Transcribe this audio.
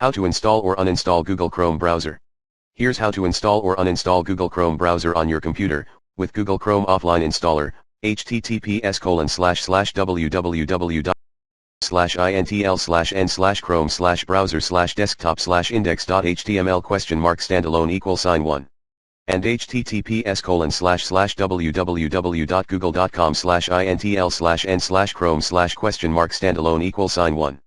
How to install or uninstall Google Chrome browser. Here's how to install or uninstall Google Chrome browser on your computer, with Google Chrome Offline Installer, https://www.intl/n/chrome/browser/desktop/index.html?1 and https://www.google.com/intl/n/chrome/?standalone?1.